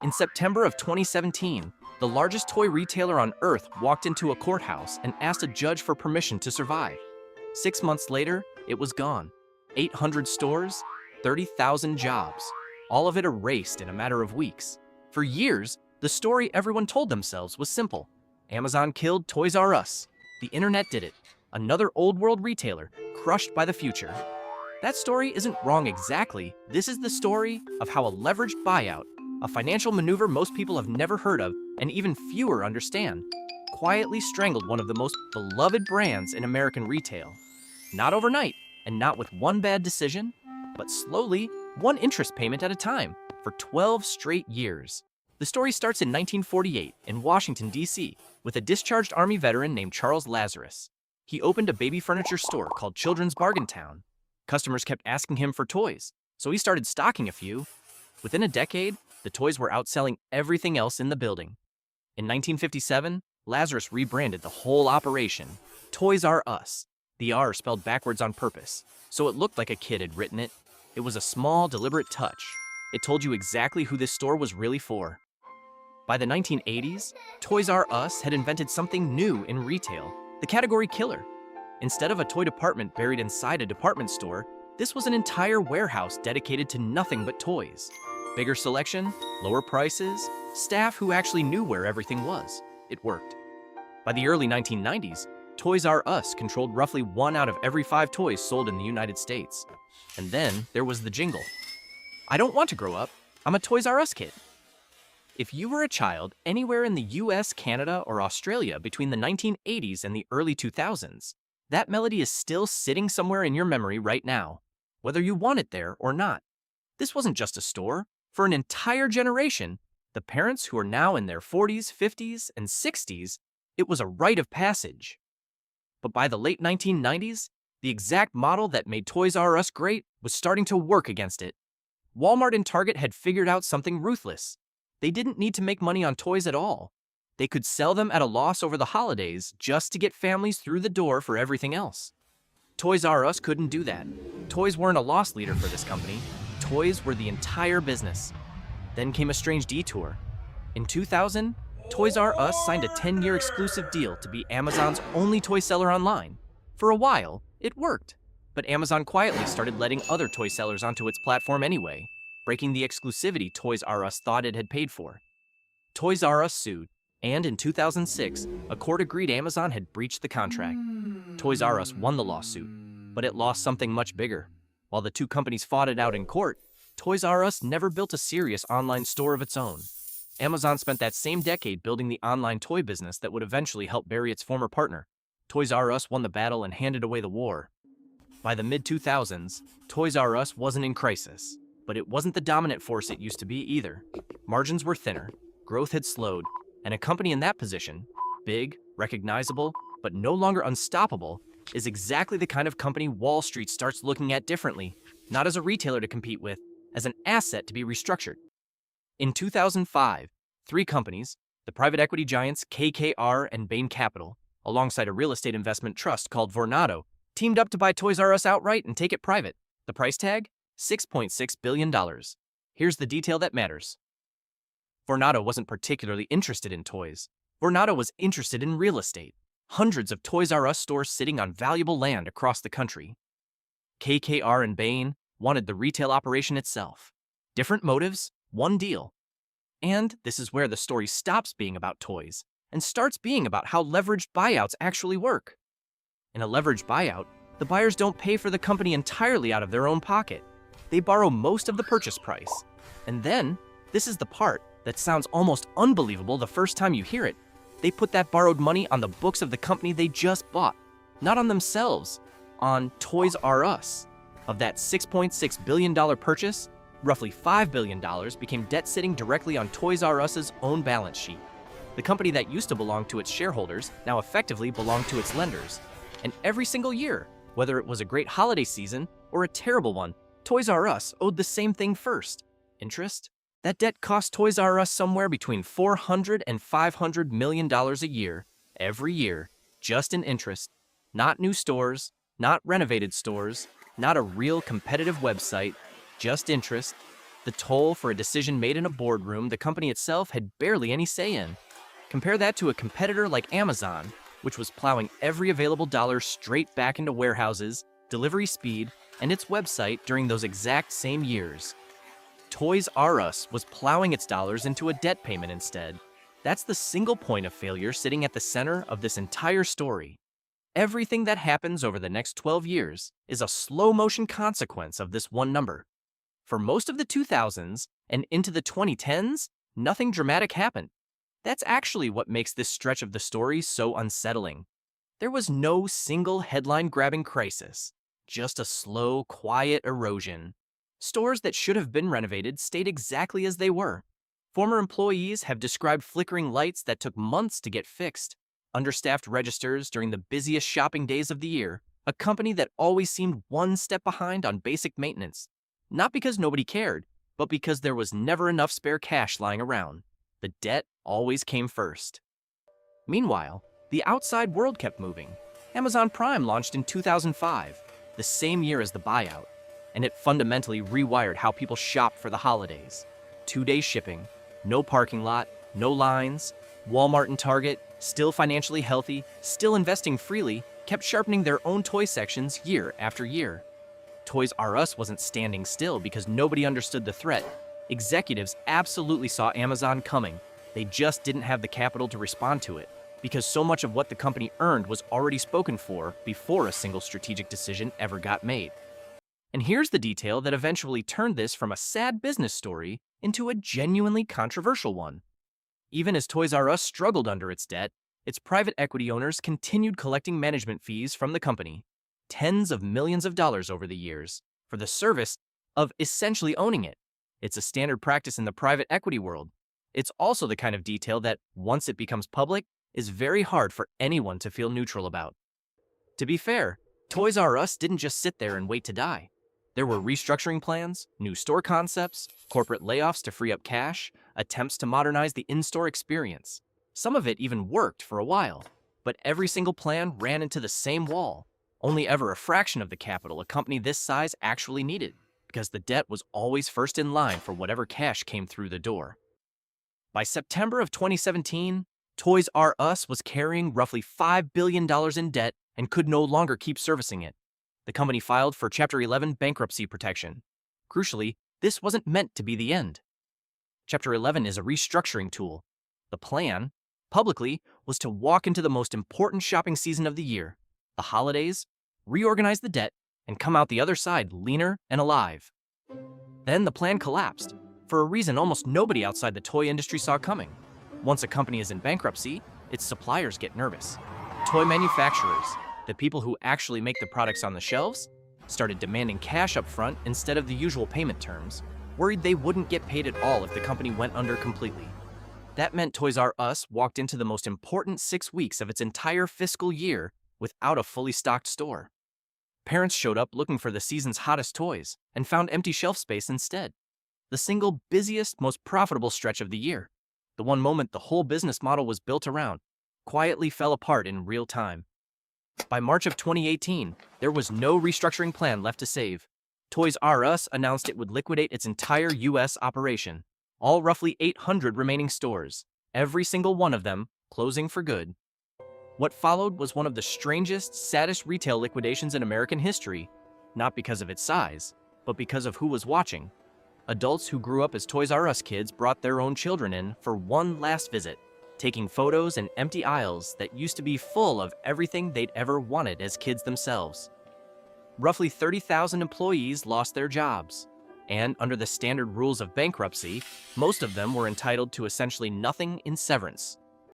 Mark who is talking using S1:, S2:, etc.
S1: In September of 2017, the largest toy retailer on Earth walked into a courthouse and asked a judge for permission to survive. 6 months later, it was gone. 800 stores, 30,000 jobs, all of it erased in a matter of weeks. For years, the story everyone told themselves was simple. Amazon killed Toys R Us. The internet did it. Another old world retailer, crushed by the future. That story isn't wrong exactly. This is the story of how a leveraged buyout, a financial maneuver most people have never heard of and even fewer understand, quietly strangled one of the most beloved brands in American retail. Not overnight, and not with one bad decision, but slowly, one interest payment at a time, for 12 straight years. The story starts in 1948 in Washington, D.C., with a discharged Army veteran named Charles Lazarus. He opened a baby furniture store called Children's Bargain Town. Customers kept asking him for toys, so he started stocking a few. Within a decade, the toys were outselling everything else in the building. In 1957, Lazarus rebranded the whole operation, Toys R Us. The R spelled backwards on purpose, so it looked like a kid had written it. It was a small, deliberate touch. It told you exactly who this store was really for. By the 1980s, Toys R Us had invented something new in retail, the category killer. Instead of a toy department buried inside a department store, this was an entire warehouse dedicated to nothing but toys. Bigger selection, lower prices, staff who actually knew where everything was. It worked. By the early 1990s, Toys R Us controlled roughly 1 out of every 5 toys sold in the United States. And then there was the jingle. I don't want to grow up. I'm a Toys R Us kid. If you were a child anywhere in the US, Canada, or Australia between the 1980s and the early 2000s, that melody is still sitting somewhere in your memory right now, whether you want it there or not. This wasn't just a store. For an entire generation, the parents who are now in their 40s, 50s, and 60s, it was a rite of passage. But by the late 1990s, the exact model that made Toys R Us great was starting to work against it. Walmart and Target had figured out something ruthless. They didn't need to make money on toys at all. They could sell them at a loss over the holidays just to get families through the door for everything else. Toys R Us couldn't do that. Toys weren't a loss leader for this company. Toys were the entire business. Then came a strange detour. In 2000, Toys R Us signed a 10-year exclusive deal to be Amazon's only toy seller online. For a while, it worked. But Amazon quietly started letting other toy sellers onto its platform anyway, breaking the exclusivity Toys R Us thought it had paid for. Toys R Us sued, and in 2006, a court agreed Amazon had breached the contract. Toys R Us won the lawsuit, but it lost something much bigger. While the two companies fought it out in court, Toys R Us never built a serious online store of its own. Amazon spent that same decade building the online toy business that would eventually help bury its former partner. Toys R Us won the battle and handed away the war. By the mid-2000s, Toys R Us wasn't in crisis, but it wasn't the dominant force it used to be either. Margins were thinner, growth had slowed, and a company in that position, big, recognizable, but no longer unstoppable, is exactly the kind of company Wall Street starts looking at differently, not as a retailer to compete with, as an asset to be restructured. In 2005, 3 companies, the private equity giants KKR and Bain Capital, alongside a real estate investment trust called Vornado, teamed up to buy Toys R Us outright and take it private. The price tag? $6.6 billion. Here's the detail that matters. Vornado wasn't particularly interested in toys. Vornado was interested in real estate. Hundreds of Toys R Us stores sitting on valuable land across the country. KKR and Bain wanted the retail operation itself. Different motives, one deal. And this is where the story stops being about toys and starts being about how leveraged buyouts actually work. In a leveraged buyout, the buyers don't pay for the company entirely out of their own pocket. They borrow most of the purchase price. And then, this is the part that sounds almost unbelievable the first time you hear it, they put that borrowed money on the books of the company they just bought, not on themselves, on Toys R Us. Of that $6.6 billion purchase, roughly $5 billion became debt sitting directly on Toys R Us's own balance sheet. The company that used to belong to its shareholders now effectively belonged to its lenders. And every single year, whether it was a great holiday season or a terrible one, Toys R Us owed the same thing first: interest. That debt cost Toys R Us somewhere between $400 and $500 million a year, every year, just in interest. Not new stores, not renovated stores, not a real competitive website, just interest. The toll for a decision made in a boardroom the company itself had barely any say in. Compare that to a competitor like Amazon, which was plowing every available dollar straight back into warehouses, delivery speed, and its website during those exact same years. Toys R Us was plowing its dollars into a debt payment instead. That's the single point of failure sitting at the center of this entire story. Everything that happens over the next 12 years is a slow-motion consequence of this one number. For most of the 2000s and into the 2010s, nothing dramatic happened. That's actually what makes this stretch of the story so unsettling. There was no single headline-grabbing crisis, just a slow, quiet erosion. Stores that should have been renovated stayed exactly as they were. Former employees have described flickering lights that took months to get fixed, understaffed registers during the busiest shopping days of the year, a company that always seemed one step behind on basic maintenance. Not because nobody cared, but because there was never enough spare cash lying around. The debt always came first. Meanwhile, the outside world kept moving. Amazon Prime launched in 2005, the same year as the buyout, and it fundamentally rewired how people shop for the holidays. 2-day shipping, no parking lot, no lines. Walmart and Target, still financially healthy, still investing freely, kept sharpening their own toy sections year after year. Toys R Us wasn't standing still because nobody understood the threat. Executives absolutely saw Amazon coming. They just didn't have the capital to respond to it, because so much of what the company earned was already spoken for before a single strategic decision ever got made. And here's the detail that eventually turned this from a sad business story into a genuinely controversial one. Even as Toys R Us struggled under its debt, its private equity owners continued collecting management fees from the company, tens of millions of dollars over the years, for the service of essentially owning it. It's a standard practice in the private equity world. It's also the kind of detail that, once it becomes public, is very hard for anyone to feel neutral about. To be fair, Toys R Us didn't just sit there and wait to die. There were restructuring plans, new store concepts, corporate layoffs to free up cash, attempts to modernize the in-store experience. Some of it even worked for a while, but every single plan ran into the same wall. Only ever a fraction of the capital a company this size actually needed, because the debt was always first in line for whatever cash came through the door. By September of 2017, Toys R Us was carrying roughly $5 billion in debt and could no longer keep servicing it. The company filed for Chapter 11 bankruptcy protection. Crucially, this wasn't meant to be the end. Chapter 11 is a restructuring tool. The plan, publicly, was to walk into the most important shopping season of the year, the holidays, reorganize the debt, and come out the other side leaner and alive. Then the plan collapsed, for a reason almost nobody outside the toy industry saw coming. Once a company is in bankruptcy, its suppliers get nervous. Toy manufacturers, the people who actually make the products on the shelves, started demanding cash up front instead of the usual payment terms, worried they wouldn't get paid at all if the company went under completely. That meant Toys R Us walked into the most important 6 weeks of its entire fiscal year without a fully stocked store. Parents showed up looking for the season's hottest toys and found empty shelf space instead. The single busiest, most profitable stretch of the year, the one moment the whole business model was built around, quietly fell apart in real time. By March of 2018, there was no restructuring plan left to save. Toys R Us announced it would liquidate its entire U.S. operation, all roughly 800 remaining stores, every single one of them closing for good. What followed was one of the strangest, saddest retail liquidations in American history, not because of its size, but because of who was watching. Adults who grew up as Toys R Us kids brought their own children in for one last visit, taking photos in empty aisles that used to be full of everything they'd ever wanted as kids themselves. Roughly 30,000 employees lost their jobs, and under the standard rules of bankruptcy, most of them were entitled to essentially nothing in severance.